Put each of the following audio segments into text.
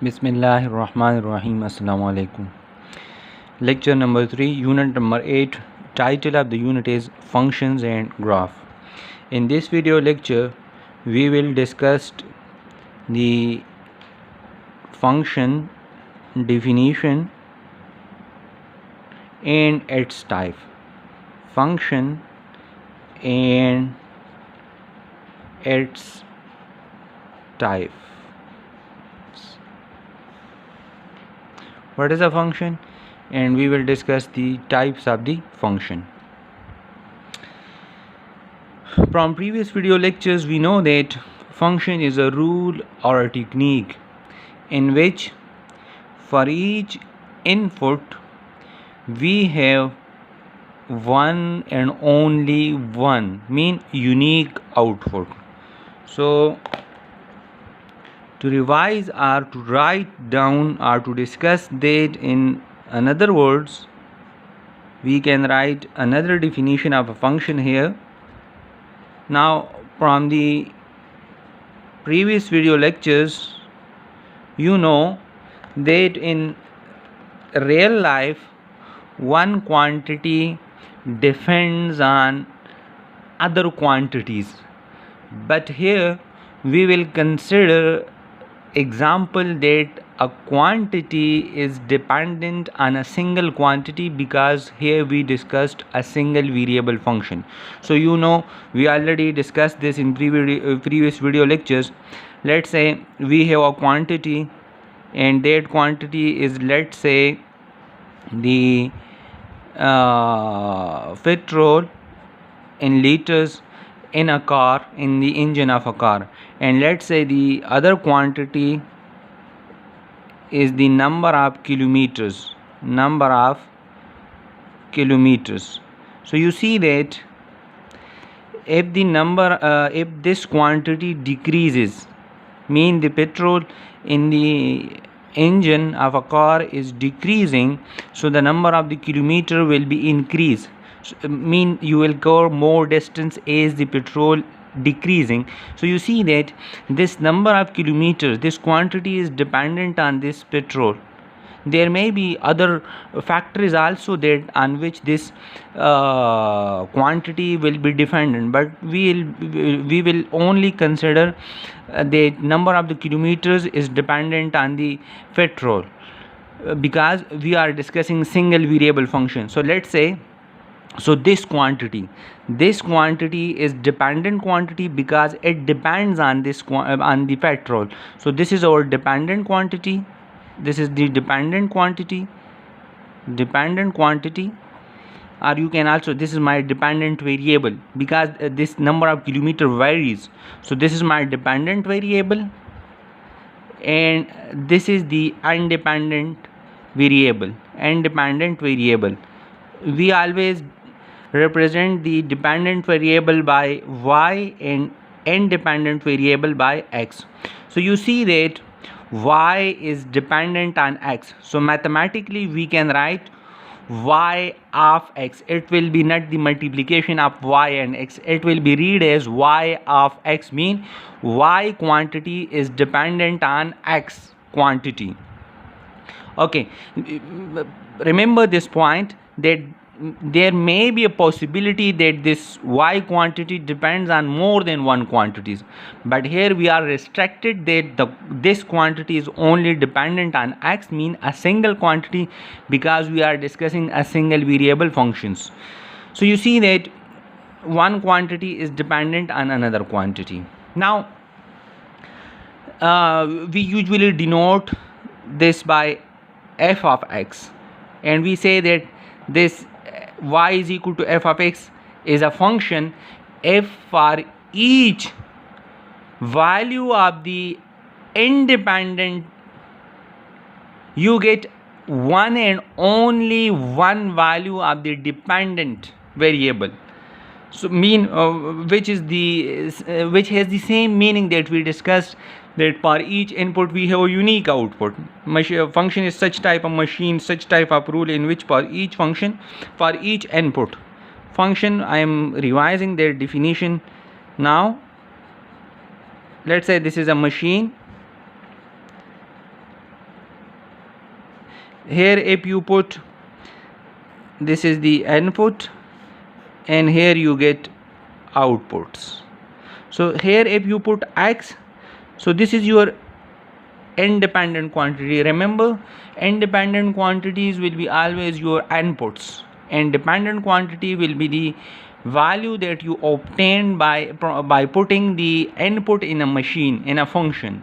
Bismillahirrahmanirrahim. Assalamu alaikum. Lecture number 3, unit number 8. Title of the unit is Functions and Graph. In this video lecture, we will discuss the function definition and its type. Function and its type. What is a function? And we will discuss the types of the function. From previous video lectures, we know that function is a rule or a technique in which for each input we have one and only one, mean unique output. So to revise or to write down or to discuss that in another words, we can write another definition of a function here. Now from the previous video lectures, you know that in real life one quantity depends on other quantities, but here we will consider example that a quantity is dependent on a single quantity, because here we discussed a single variable function. So you know we already discussed this in previous video lectures. Let's say we have a quantity and that quantity is, let's say, the petrol in liters in a car, in the engine of a car, and let's say the other quantity is the number of kilometers. So you see that if the if this quantity decreases, mean the petrol in the engine of a car is decreasing, so the number of the kilometer will be increased. So, mean you will cover more distance as the petrol decreasing. So you see that this number of kilometers, this quantity is dependent on this petrol. There may be other factors also that on which this quantity will be dependent, but we will only consider the number of the kilometers is dependent on the petrol, because we are discussing single variable function. So let's say, so this quantity is dependent quantity because it depends on this on the petrol. So this is our dependent quantity, this is the dependent quantity, or you can also, this is my dependent variable because this number of kilometer varies. So this is my dependent variable, and this is the independent variable. We always represent the dependent variable by y and independent variable by x. So you see that y is dependent on x, so mathematically we can write y of x. It will be not the multiplication of y and x, it will be read as y of x, mean y quantity is dependent on x quantity. Okay, remember this point, that there may be a possibility that this y quantity depends on more than one quantities, but here we are restricted that this quantity is only dependent on x, mean a single quantity, because we are discussing a single variable functions. So you see that one quantity is dependent on another quantity. Now we usually denote this by f of x, and we say that this y is equal to f of x is a function if for each value of the independent you get one and only one value of the dependent variable. So mean which has the same meaning that we discussed, that for each input we have a unique output. Function is such type of machine, such type of rule in which for each function, for each input function, I am revising their definition now. Let's say this is a machine Here if you put, this is the input and here you get outputs. So here if you put x, so this is your independent quantity. Remember, independent quantities will be always your inputs, and dependent quantity will be the value that you obtain by putting the input in a machine, in a function,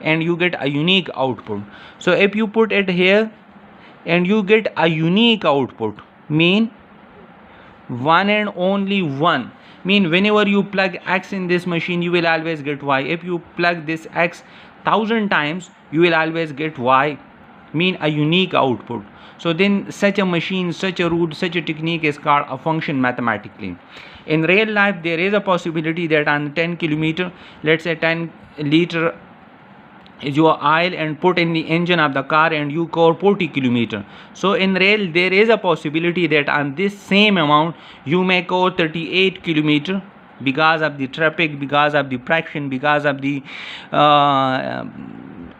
and you get a unique output. So if you put it here and you get a unique output, mean one and only one, mean whenever you plug x in this machine you will always get y. If you plug this x 1000 times you will always get y, mean a unique output. So then such a machine, such a rule, such a technique is called a function mathematically. In real life there is a possibility that on 10 kilometer, let's say 10 liter is your oil and put in the engine of the car and you go 40 kilometer. So in rail there is a possibility that on this same amount you may go 38 kilometer because of the traffic, because of the friction, because of the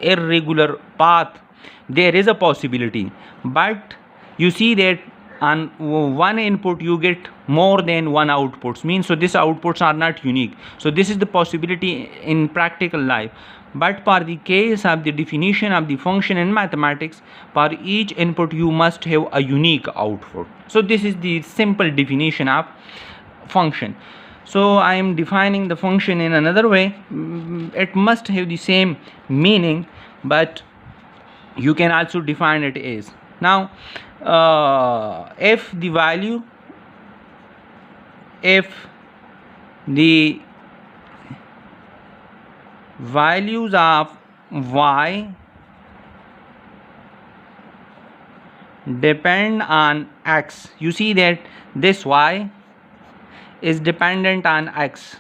irregular path. There is a possibility, but you see that on one input you get more than one outputs, means so these outputs are not unique. So this is the possibility in practical life. But for the case of the definition of the function in mathematics, for each input you must have a unique output. So this is the simple definition of function. So I am defining the function in another way. It must have the same meaning, but you can also define it as, now if the values of y depend on x, you see that this y is dependent on x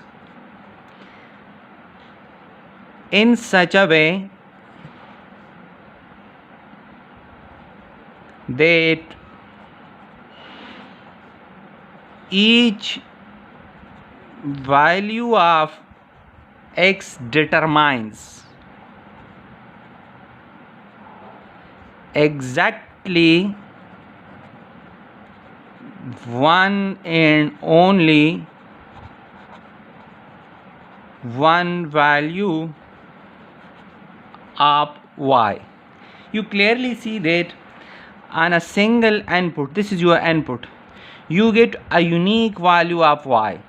in such a way that each value of x determines exactly one and only one value of y. You clearly see that on a single input, this is your input, you get a unique value of y.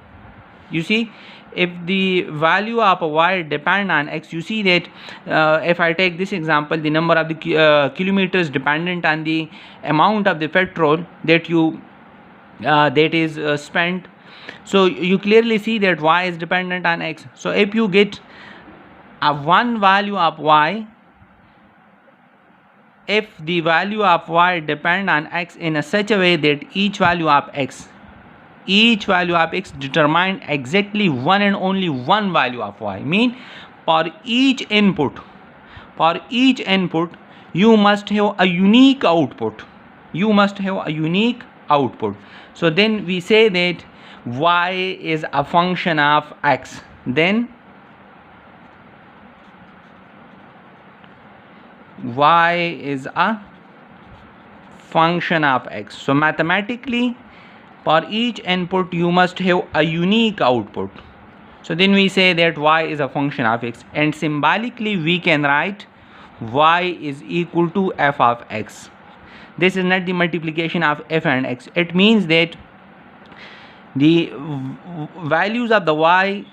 You see, if the value of a y depend on x, you see that if I take this example, the number of the kilometers dependent on the amount of the petrol that you that is spent. So you clearly see that y is dependent on x. So if you get a one value of y, if the value of y depend on x in a such a way that each value of x determine exactly one and only one value of y, mean for each input you must have a unique output, so then we say that y is a function of x. Then y is a function of x. So mathematically, for each input you must have a unique output. So then we say that y is a function of x, and symbolically we can write y is equal to f of x. This is not the multiplication of f and x. It means that the values of the y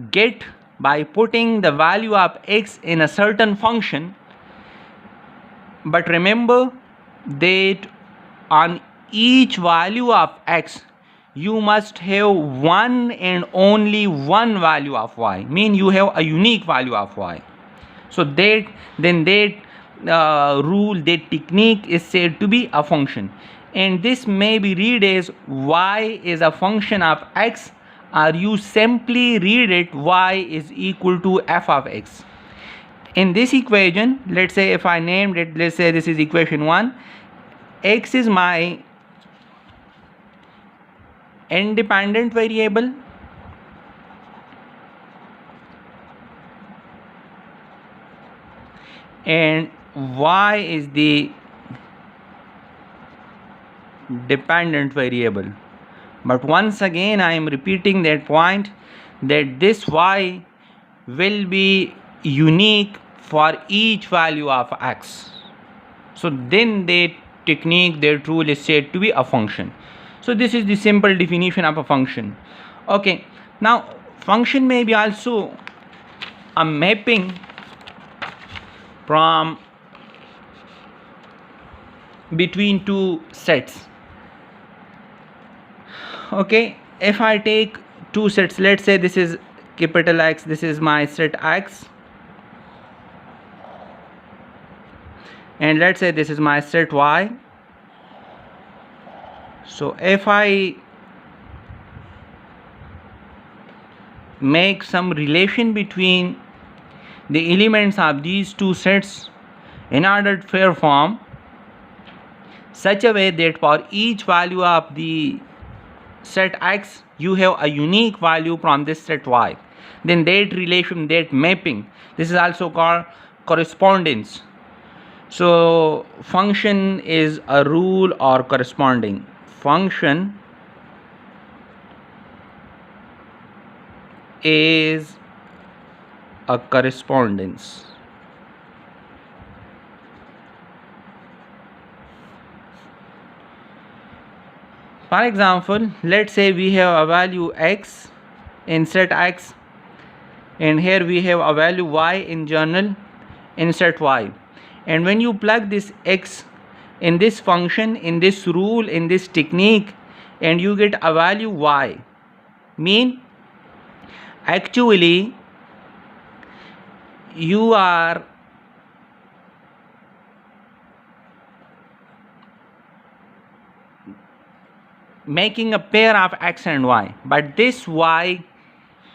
get by putting the value of x in a certain function, but remember that on each value of x you must have one and only one value of y, mean you have a unique value of y. So that rule, that technique is said to be a function, and this may be read as y is a function of x, or you simply read it y is equal to f of x. In this equation, let's say if I named it, let's say this is equation 1, x is my independent variable and y is the dependent variable. But once again I am repeating that point, that this y will be unique for each value of x. So then that technique, that rule is said to be a function. So this is the simple definition of a function. Okay, now function may be also a mapping from between two sets. Okay, if I take two sets, let's say this is capital X, this is my set X, and let's say this is my set Y. So if I make some relation between the elements of these two sets in ordered fair form, such a way that for each value of the set X you have a unique value from this set Y, then that relation, that mapping, this is also called correspondence. So function is a rule or corresponding. Function is a correspondence. For example, let's say we have a value x in set X, and here we have a value y in journal in set Y. And when you plug this x in this function, in this rule, in this technique, and you get a value y, mean actually you are making a pair of x and y, but this y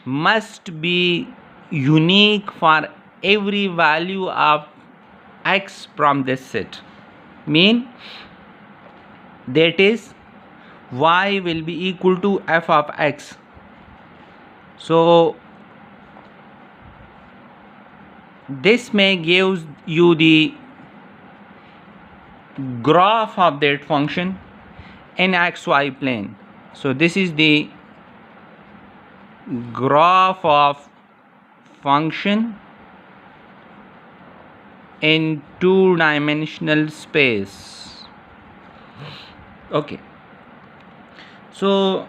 must be unique for every value of x from this set. Mean that is y will be equal to f of x. So this may give you the graph of that function in xy plane. So this is the graph of function in two-dimensional space. Okay, so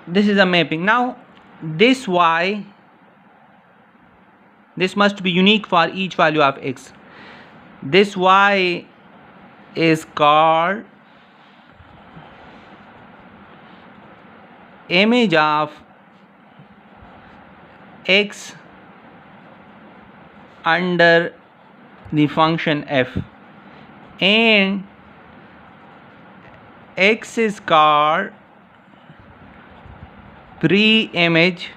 this is a mapping. Now this y, this must be unique for each value of x. This y is called image of x under the function f, and x is called pre-image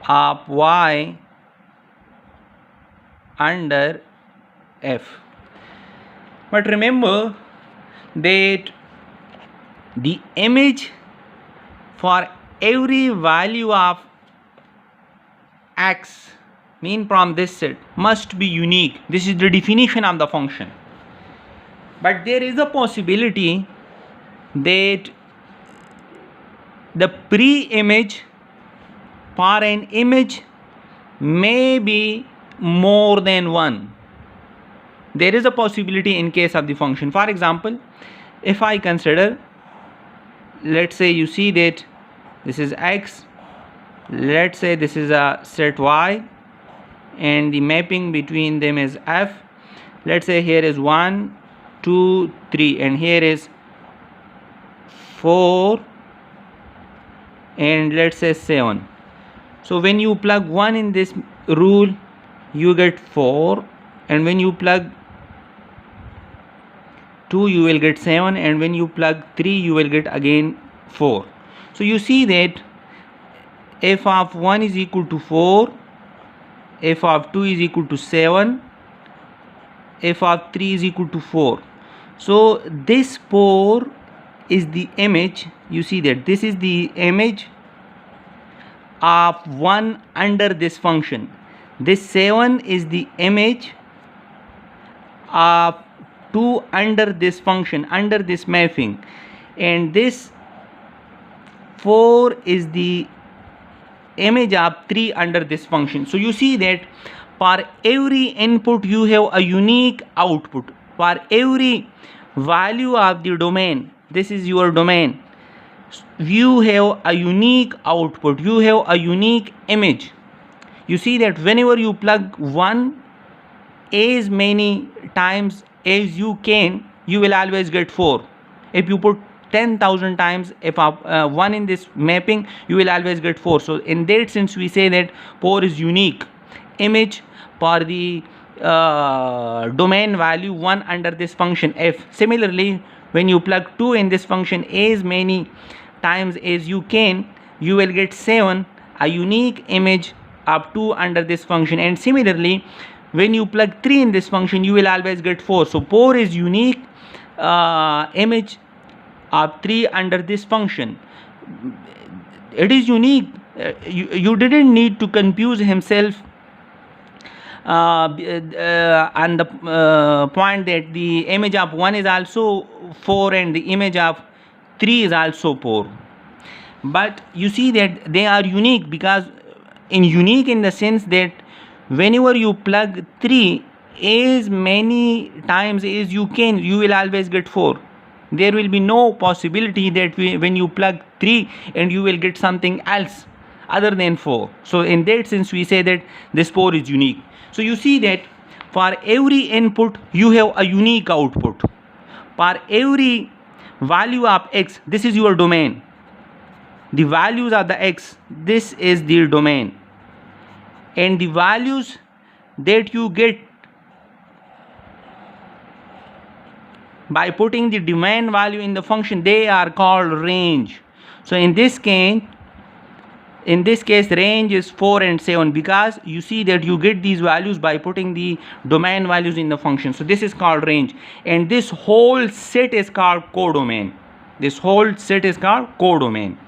of y under f. But remember that the image for every value of x, mean from this set, must be unique. This is the definition of the function. But there is a possibility that the pre-image for an image may be more than one. There is a possibility in case of the function. For example, if I consider, let's say you see that this is x, let's say this is a set y, and the mapping between them is f. Let's say here is 1, 2, 3, and here is 4, and let's say 7. So when you plug 1 in this rule, you get 4, and when you plug 2 you will get 7, and when you plug 3 you will get again 4. So you see that f of 1 is equal to 4, f of 2 is equal to 7, f of 3 is equal to 4. So this 4 is the image. You see that this is the image of 1 under this function. This 7 is the image of 2 under this function, under this mapping, and this 4 is the image of 3 under this function. So you see that for every input you have a unique output. For every value of the domain, this is your domain, you have a unique output, you have a unique image. You see that whenever you plug 1 as many times as you can, you will always get 4. If you put 10,000 times if 1 in this mapping, you will always get 4. So in that sense we say that 4 is unique image for the domain value 1 under this function f. Similarly, when you plug 2 in this function as many times as you can, you will get 7, a unique image of 2 under this function. And similarly, when you plug 3 in this function, you will always get 4. So 4 is unique image of 3 under this function. It is unique. You didn't need to confuse himself on the point that the image of 1 is also 4 and the image of 3 is also 4. But you see that they are unique, because unique in the sense that whenever you plug 3 as many times as you can, you will always get 4. There will be no possibility that when you plug 3 and you will get something else other than 4. So in that sense we say that this 4 is unique. So you see that for every input you have a unique output. For every value of x, this is your domain. The values of the x, this is the domain, and the values that you get by putting the domain value in the function, they are called range. So in this case range is 4 and 7, because you see that you get these values by putting the domain values in the function. So this is called range, and this whole set is called codomain. This whole set is called codomain.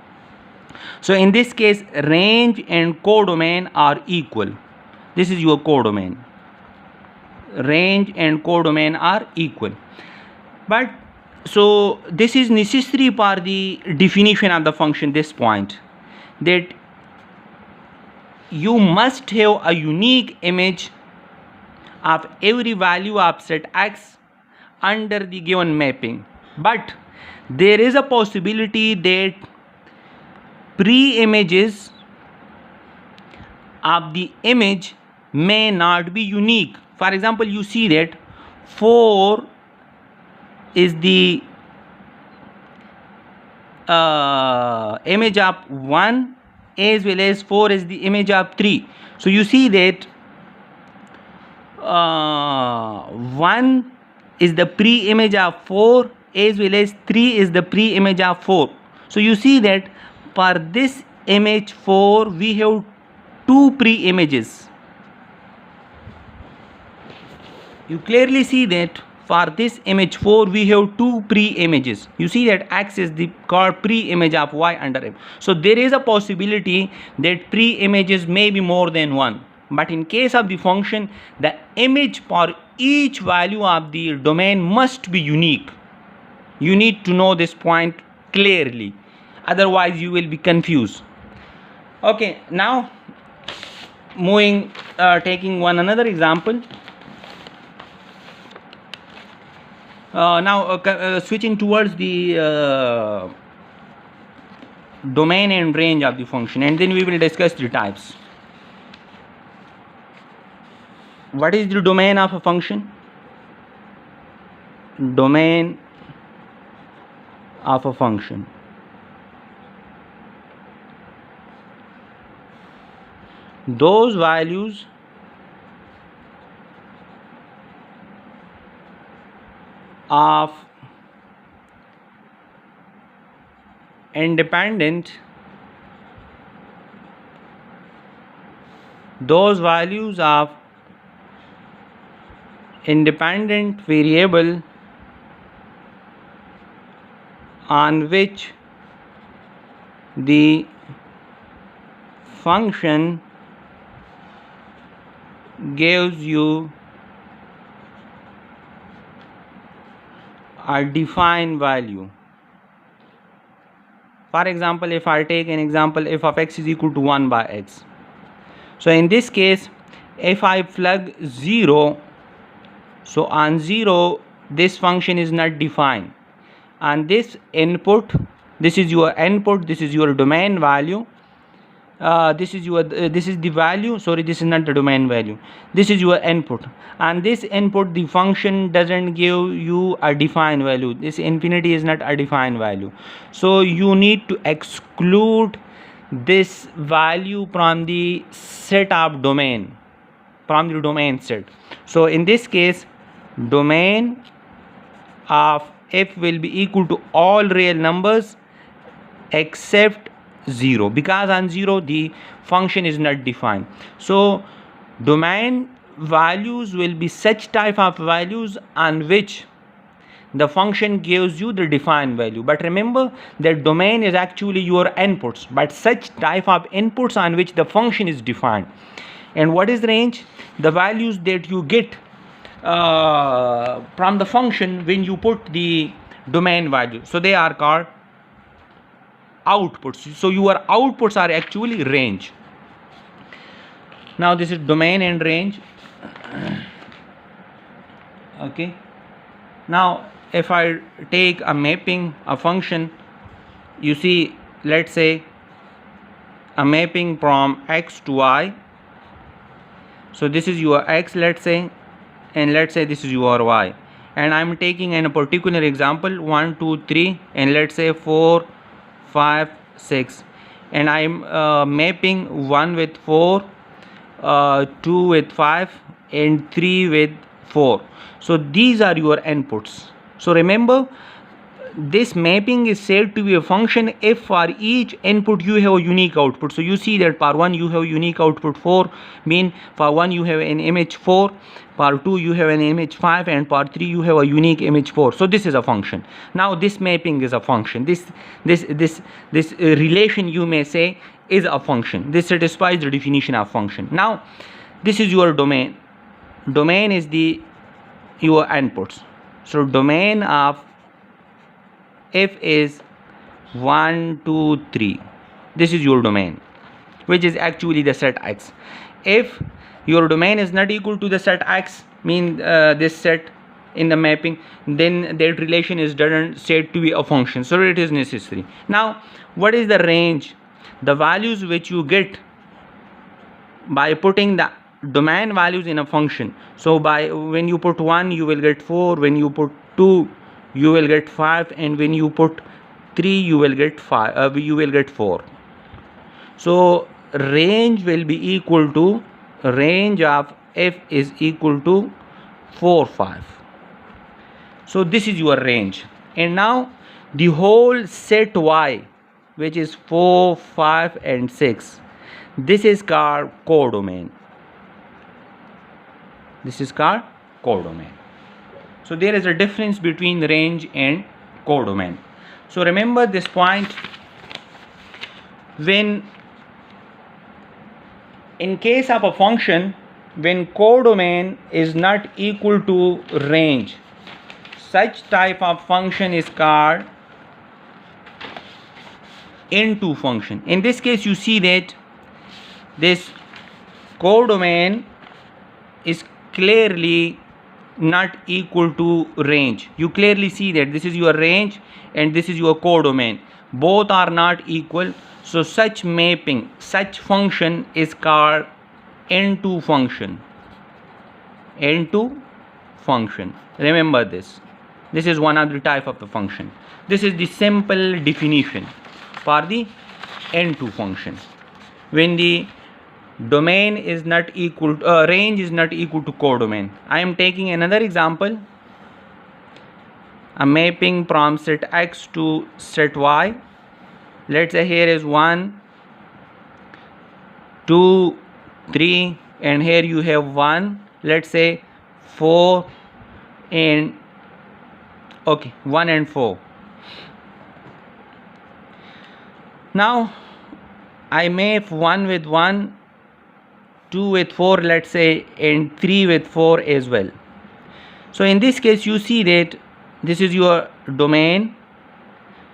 So in this case, range and codomain are equal. This is your codomain. Range and codomain are equal. But so this is necessary for the definition of the function, this point, that you must have a unique image of every value of set x under the given mapping. But there is a possibility that pre-images of the image may not be unique. For example, you see that 4 is the image of 1, as well as 4 is the image of 3. So you see that 1 is the pre-image of 4, as well as 3 is the pre-image of 4. So you see that for this image 4 we have 2 pre-images. You clearly see that for this image 4 we have 2 pre-images. You see that x is the called pre-image of y under m. So there is a possibility that pre-images may be more than 1. But in case of the function, the image for each value of the domain must be unique. You need to know this point clearly, otherwise you will be confused. Okay, now taking another example. Switching towards the domain and range of the function, and then we will discuss the types. What is the domain of a function? Domain of a function. Those values of independent variable on which the function gives you a defined value. For example, if I take an example, f of x is equal to 1 by x. So in this case, if I plug 0, so on 0 this function is not defined, and this input, this is your input, this is your domain value, this is the value, sorry, this is not the domain value, this is your input, and this input, the function doesn't give you a defined value. This infinity is not a defined value, so you need to exclude this value from the set of domain, from the domain set. So in this case, domain of f will be equal to all real numbers except 0, because on 0 the function is not defined. So domain values will be such type of values on which the function gives you the defined value. But remember that domain is actually your inputs, but such type of inputs on which the function is defined. And what is range? The values that you get from the function when you put the domain value, so they are called outputs. So your outputs are actually range. Now this is domain and range. Okay, now if I take a mapping, a function, you see, let's say a mapping from x to y. So this is your x, let's say, and let's say this is your y, and I'm taking in a particular example 1 2 3 and let's say 4 5 6, and I'm mapping 1 with 4, 2 with 5 and 3 with 4. So these are your inputs. So remember, this mapping is said to be a function if for each input you have a unique output. So you see that for 1 you have unique output 4, mean for 1 you have an image 4, for 2 you have an image 5, and for 3 you have a unique image 4. So this is a function. Now this mapping is a function. This relation, you may say, is a function. This satisfies the definition of function. Now this is your domain. Domain is your inputs. So domain of f is 1 2 3. This is your domain, which is actually the set x. If your domain is not equal to the set x, mean this set in the mapping, then that relation is said to be a function, so it is necessary. Now what is the range? The values which you get by putting the domain values in a function. So when you put 1 you will get 4, when you put 2 you will get 5, and when you put 3 you will get 4. So range will be equal to, range of f is equal to 4 5. So this is your range. And now the whole set y, which is 4 5 and 6, this is called codomain. This is called codomain. So there is a difference between range and codomain. So remember this point. When in case of a function, when codomain is not equal to range, such type of function is called into function. In this case you see that this codomain is clearly not equal to range. You clearly see that this is your range and this is your codomain, both are not equal. So such mapping, such function is called into function. Into function, remember this. This is one of the type of the function. This is the simple definition for the into function. When the domain is not equal, range is not equal to codomain. I am taking another example. A mapping from set x to set y. Let's say here is 1 2 3, and here you have 1, let's say 4 and 1 and 4. Now I map 1 with 1 2 with 4, let's say, and 3 with 4 as well. So in this case you see that this is your domain.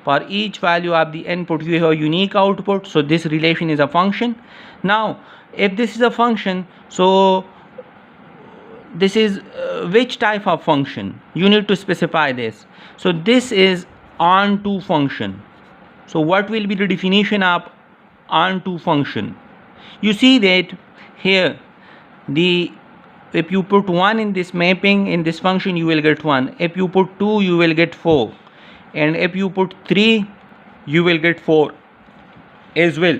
For each value of the input you have a unique output, so this relation is a function. Now if this is a function, so this is which type of function? You need to specify this. So this is onto function. So what will be the definition of onto function? You see that here if you put 1 in this mapping, in this function, you will get 1. If you put 2, you will get 4. And if you put 3, you will get 4 as well.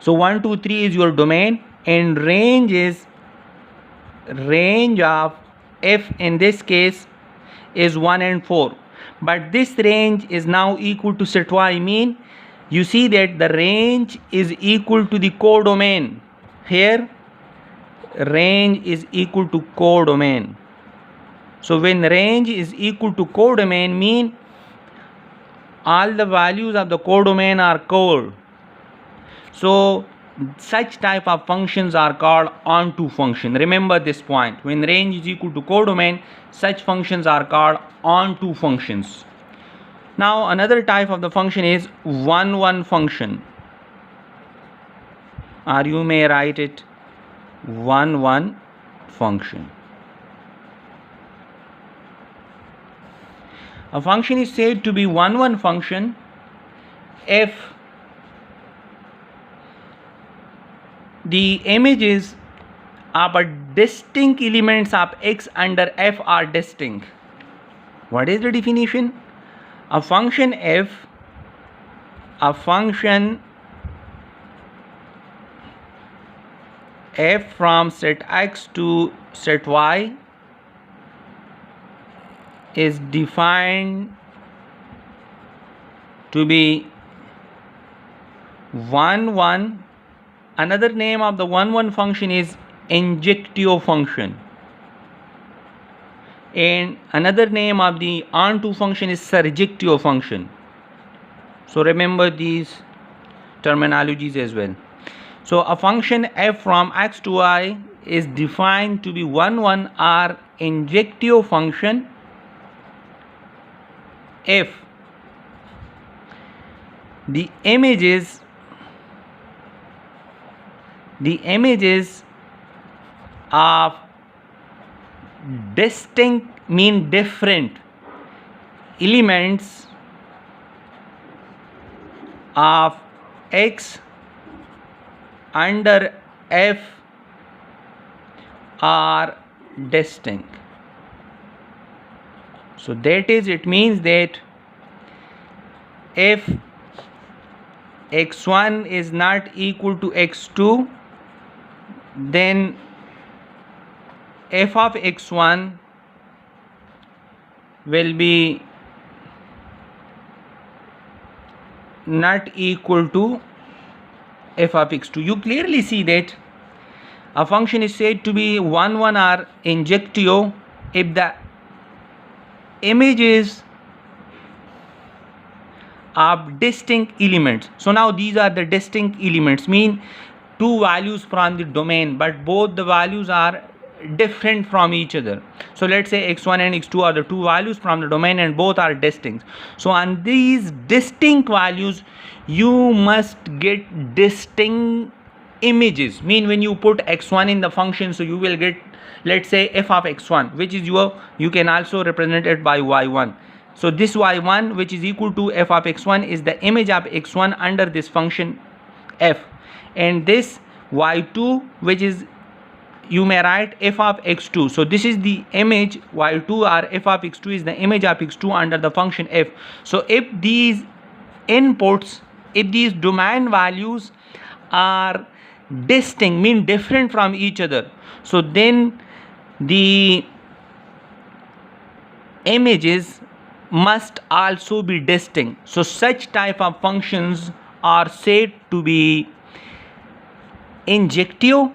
So 1, 2, 3 is your domain, and range of f in this case is 1 and 4. But this range is now equal to set y, mean you see that the range is equal to the codomain. Here range is equal to codomain. So when range is equal to codomain, mean all the values of the codomain are covered. So such type of functions are called onto function. Remember this point. When range is equal to codomain, such functions are called onto functions. Now another type of the function is one function, or you may write it one function. A function is said to be one function if the images of a distinct elements of x under f are distinct. What is the definition? A function f from set x to set y is defined to be 1. Another name of the one function is injectio function, and another name of the onto function is surjectio function. So remember these terminologies as well. So a function f from x to y is defined to be 1 or injectio function if the images of distinct, mean different elements of x under f are distinct. So that is, it means that if x1 is not equal to x2, then f of x1 will be not equal to f of x2. You clearly see that a function is said to be 1 or injectio if the images of distinct elements. So now these are the distinct elements, mean two values from the domain, but both the values are different from each other. So let's say x1 and x2 are the two values from the domain and both are distinct. So on these distinct values you must get distinct images, mean when you put x1 in the function, so you will get, let's say, f of x1, which is you can also represent it by y1. So this y1, which is equal to f of x1, is the image of x1 under this function f, and this y2, which is, you may write f of x2. So this is the image y2, or f of x2 is the image of x2 under the function f. So if these inputs, if these domain values are distinct, mean different from each other, so then the images must also be distinct. So such type of functions are said to be injectio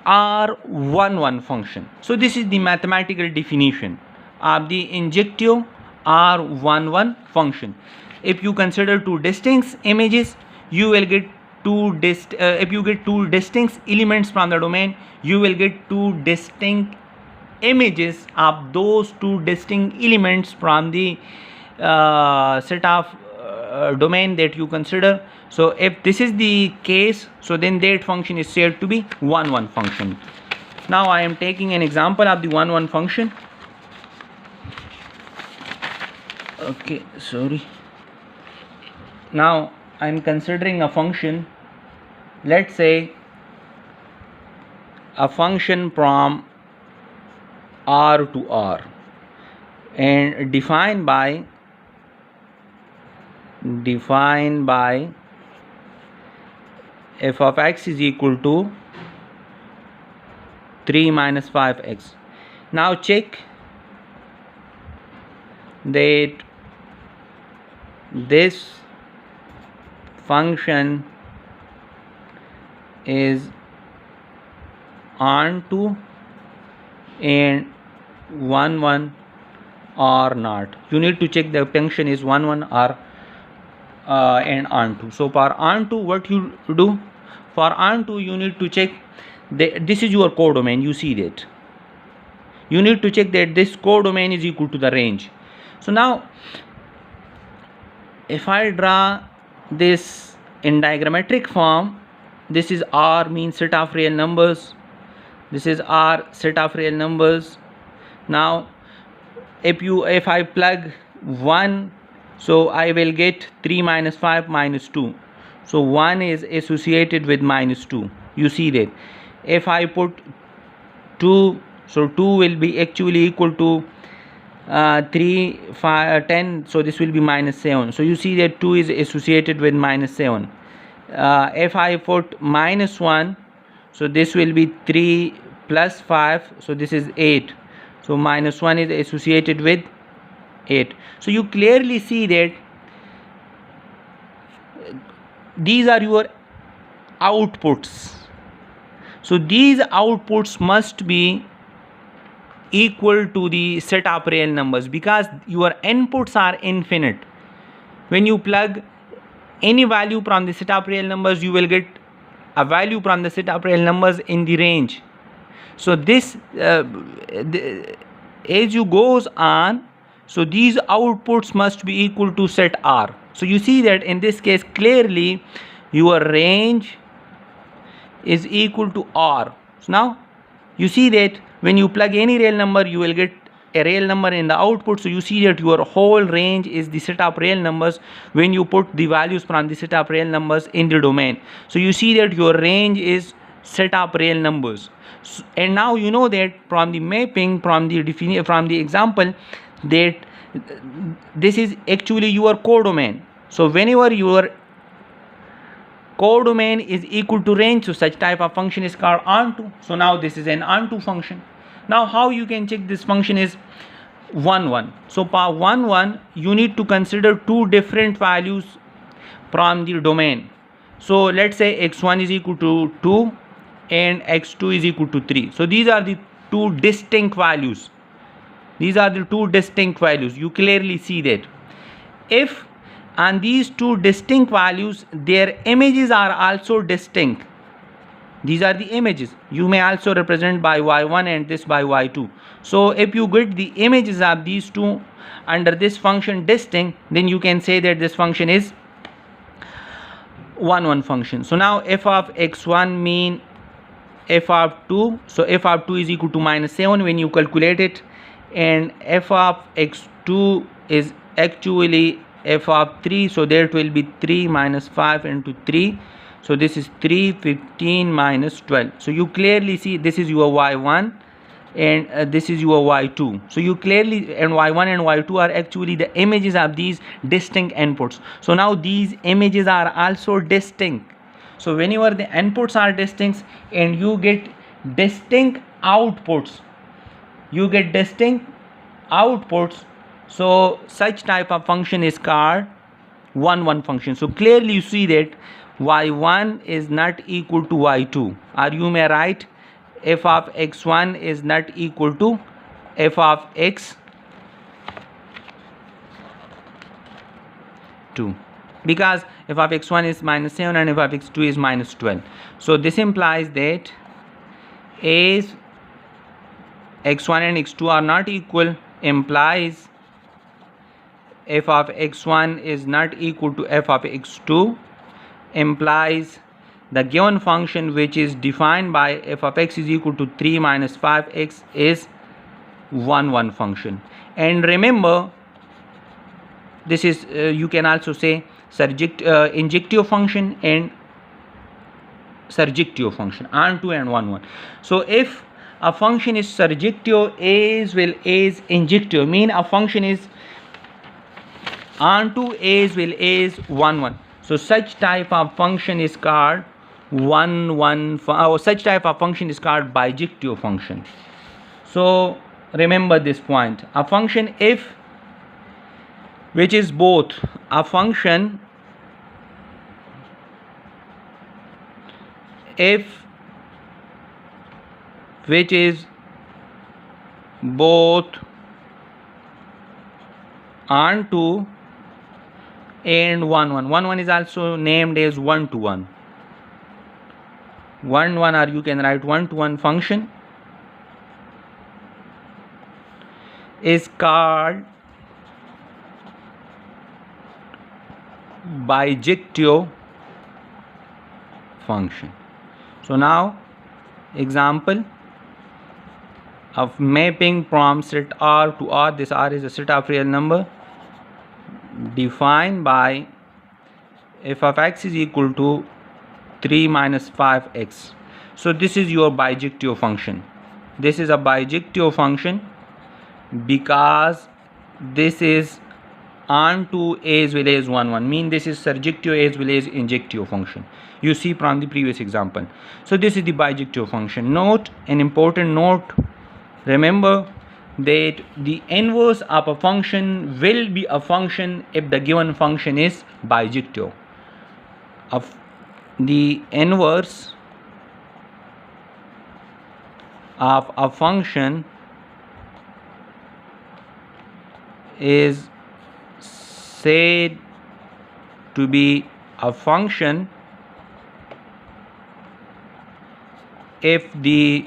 or one function. So this is the mathematical definition of the injectio or one function. If you consider two distinct images, you will get if you get two distinct elements from the domain, you will get two distinct images of those two distinct elements from the set of domain that you consider. So if this is the case, so then that function is said to be 1 1 function. Now I am taking an example of the 1 1 function. Okay, sorry. Now I am considering a function, let's say a function from R to R, and defined by f of x is equal to 3 minus 5x. Now check that this function is onto and 1 1 or not. You need to check the function is 1 1 or and onto. So for onto, what you do, for onto you need to check that this is your codomain. You see that you need to check that this codomain is equal to the range. So now if I draw this in diagrammatic form, this is R, means set of real numbers, this is R, set of real numbers. Now if I plug 1, so I will get 3 minus 5 minus 2. So 1 is associated with minus 2. You see that. If I put 2, so 2 will be actually equal to 3 5 10, so this will be minus 7. So you see that 2 is associated with minus 7. If I put minus 1, so this will be 3 plus 5, so this is 8. So minus 1 is associated with 8. So you clearly see that these are your outputs. So these outputs must be equal to the set of real numbers, because your inputs are infinite. When you plug any value from the set of real numbers, you will get a value from the set of real numbers in the range. So this as you goes on, so these outputs must be equal to set R. So you see that in this case clearly your range is equal to R. So now you see that when you plug any real number, you will get a real number in the output. So you see that your whole range is the set of real numbers when you put the values from the set of real numbers in the domain. So you see that your range is set of real numbers. So, and now you know that from the mapping, from the example, that this is actually your codomain. So whenever your codomain is equal to range, so such type of function is called onto. So now this is an onto function. Now how you can check this function is 1 1. So for 1 1 you need to consider two different values from the domain. So let's say x1 is equal to 2 and x2 is equal to 3. So these are the two distinct values. These are the two distinct values. You clearly see that. If on these two distinct values their images are also distinct, these are the images. You may also represent by y1 and this by y2. So if you get the images of these two under this function distinct, then you can say that this function is 1 1 function. So now f of x1 mean f of 2. So f of 2 is equal to minus 7 when you calculate it, and f of x2 is actually f of 3. So that will be 3 minus 5 into 3. So this is 3 15 minus 12. So you clearly see this is your y1 and this is your y2. So you clearly, and y1 and y2 are actually the images of these distinct inputs. So now these images are also distinct. So whenever the inputs are distinct and you get distinct outputs, so such type of function is called 1 1 function. So clearly you see that y1 is not equal to y2, or you may write f of x1 is not equal to f of x2. because f of x1 is minus 7 and f of x2 is minus 12. So this implies that as x1 and x2 are not equal, implies f of x1 is not equal to f of x2, implies the given function which is defined by f of x is equal to 3 minus 5x is 1 function. And remember, this is you can also say injective function and surjective function, onto and 1. So if a function is surjective as well as injective, mean a function is onto as well as 1. So such type of function is called such type of function is called bijective function. So remember this point, a function if which is both a function if which is both onto and 1 is also named as 1-to-1 or you can write 1-to-1 function is called bijective function. So now example of mapping from set R to R. This R is a set of real number defined by f of x is equal to 3 minus 5x. So this is your bijective function. This is a bijective function because this is onto as well as 1, mean this is surjective as well as injective function, you see from the previous example. So this is the bijective function. Note, an important note, remember that the inverse of a function will be a function if the given function is bijective. Of the inverse of a function is said to be a function if the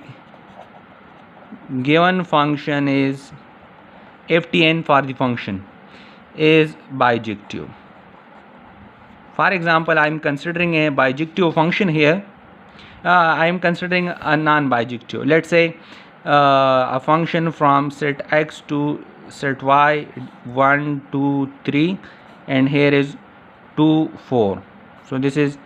given function is ftn for the function is bijective. For example, I am considering a bijective function here. I am considering a non-bijective. Let's say a function from set x to set y 1, 2, 3, and here is 2, 4. So this is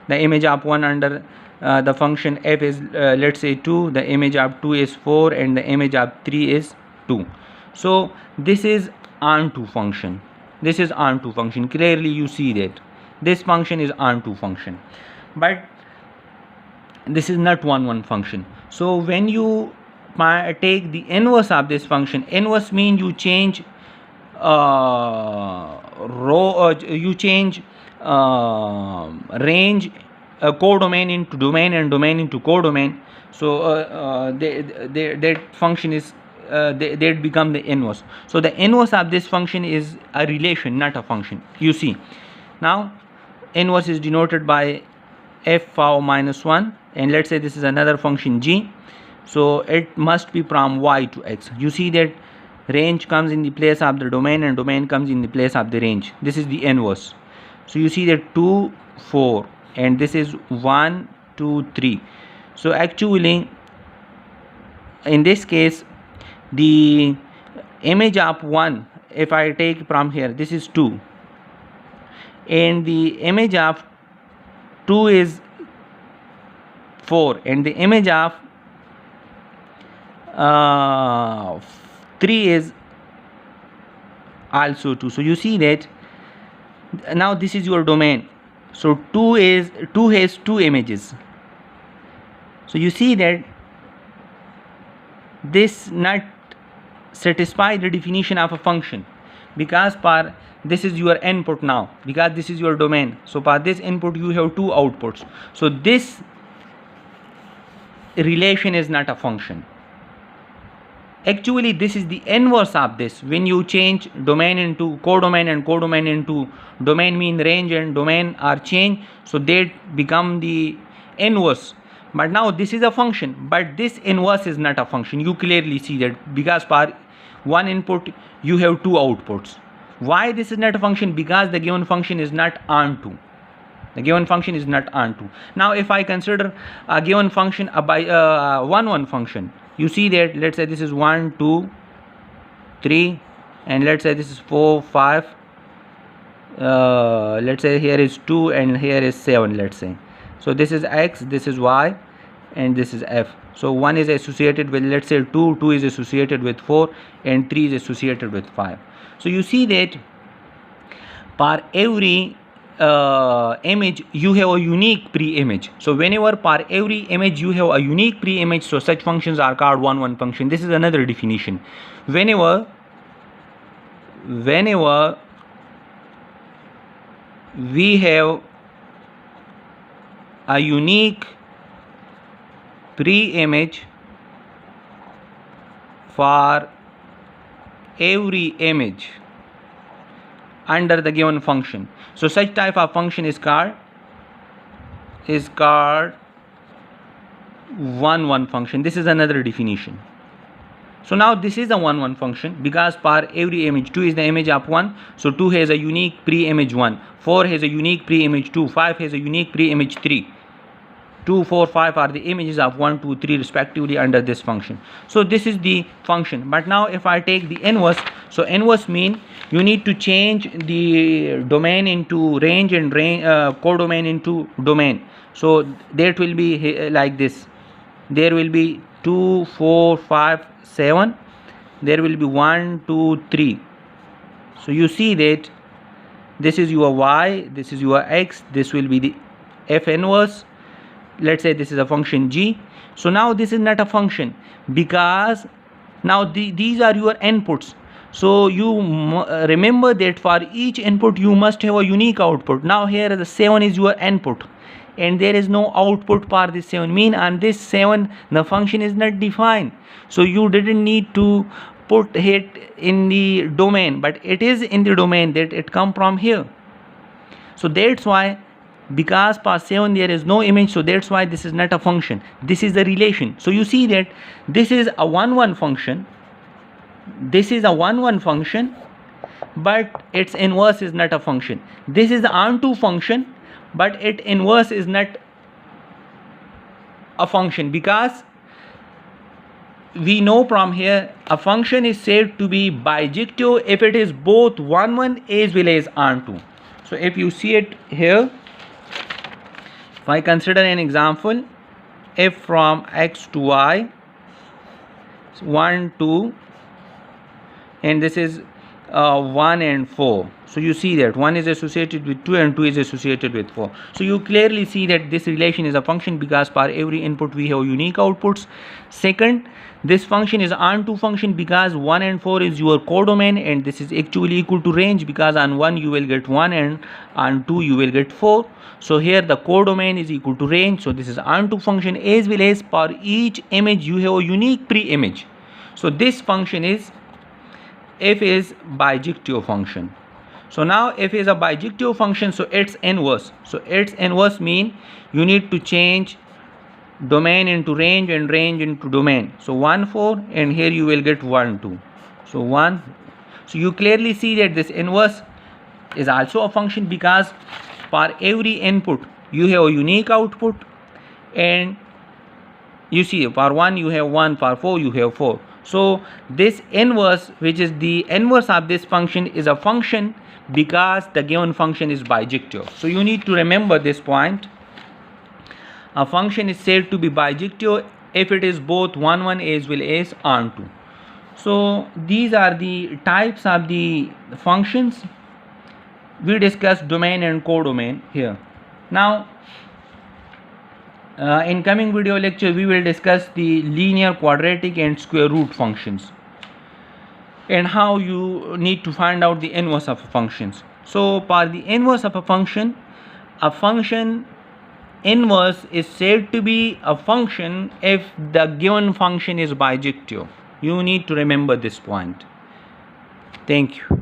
the image of 1 under the function f is let's say 2, the image of 2 is 4, and the image of 3 is 2. So this is onto function. This is onto function. Clearly you see that this function is onto function, but this is not 1 function. So when you take the inverse of this function, inverse means you change you change range codomain into domain and domain into codomain. So that function is they become the inverse. So the inverse of this function is a relation, not a function. You see now inverse is denoted by f of minus 1, and let's say this is another function g. So it must be from y to x. You see that range comes in the place of the domain and domain comes in the place of the range. This is the inverse. So you see that 2, 4, and this is 1, 2, 3. So actually in this case the image of 1, if I take from here, this is 2, and the image of 2 is 4, and the image of 3 is also 2. So you see that now this is your domain. So 2 has 2 images. So you see that this not satisfy the definition of a function, because for this is your input now, because this is your domain. So for this input you have 2 outputs. So this relation is not a function. Actually this is the inverse of this. When you change domain into codomain and codomain into domain, mean range and domain are changed, so they become the inverse. But now this is a function, but this inverse is not a function. You clearly see that, because for one input you have two outputs. Why this is not a function? Because the given function is not onto. The given function is not onto. Now if I consider a given function a by 1 function, you see that, let's say this is 1 2 3, and let's say this is 4 5, let's say here is 2 and here is 7, let's say. So this is x, this is y, and this is f. So 1 is associated with, let's say 2 is associated with 4, and 3 is associated with 5. So you see that for every image you have a unique pre-image. So whenever for every image you have a unique pre-image, so such functions are called 1 function. This is another definition. Whenever we have a unique pre-image for every image under the given function, so such type of function is called 1 function. This is another definition. So now this is a 1 function, because for every image, 2 is the image of 1, so 2 has a unique pre-image 1, 4 has a unique pre-image 2, 5 has a unique pre-image 3. 2 4 5 are the images of 1 2 3 respectively under this function. So this is the function. But now if I take the inverse, so inverse mean you need to change the domain into range and codomain into domain. So that will be like this. There will be 2 4 5 7, there will be 1 2 3. So you see that this is your y, this is your x, this will be the f inverse. Let's say this is a function g. So now this is not a function, because now these are your inputs. So you remember that for each input you must have a unique output. Now here the 7 is your input, and there is no output for this 7, mean on this 7 the function is not defined. So you didn't need to put it in the domain, but it is in the domain, that it come from here. So that's why, because for 7 there is no image, so that's why this is not a function, this is a relation. So you see that this is a 1 function, this is a 1 function, but its inverse is not a function. This is the onto function, but its inverse is not a function, because we know from here a function is said to be bijective if it is both 1 as well as onto. So if you see it here, if I consider an example, f from x to y, 1 2, and this is 1 and 4. So you see that 1 is associated with 2 and 2 is associated with 4. So you clearly see that this relation is a function, because for every input we have unique outputs. Second, this function is onto function, because 1 and 4 is your codomain, and this is actually equal to range, because on 1 you will get 1 and on 2 you will get 4. So here the codomain is equal to range. So this is onto function, as well as for each image you have a unique pre-image. So this function is f is bijective function. So now f is a bijective function, so its inverse. So its inverse mean you need to change domain into range and range into domain. So 1 4, and here you will get 1 2. So 1. So you clearly see that this inverse is also a function, because for every input you have a unique output, and you see for 1 you have 1, for 4 you have 4. So this inverse, which is the inverse of this function, is a function because the given function is bijective. So you need to remember this point. A function is said to be bijective if it is both 1 as well as onto. So these are the types of the functions. We discussed domain and codomain here. Now in coming video lecture we will discuss the linear, quadratic and square root functions, and how you need to find out the inverse of functions. So for the inverse of a function inverse is said to be a function if the given function is bijective. You need to remember this point. Thank you.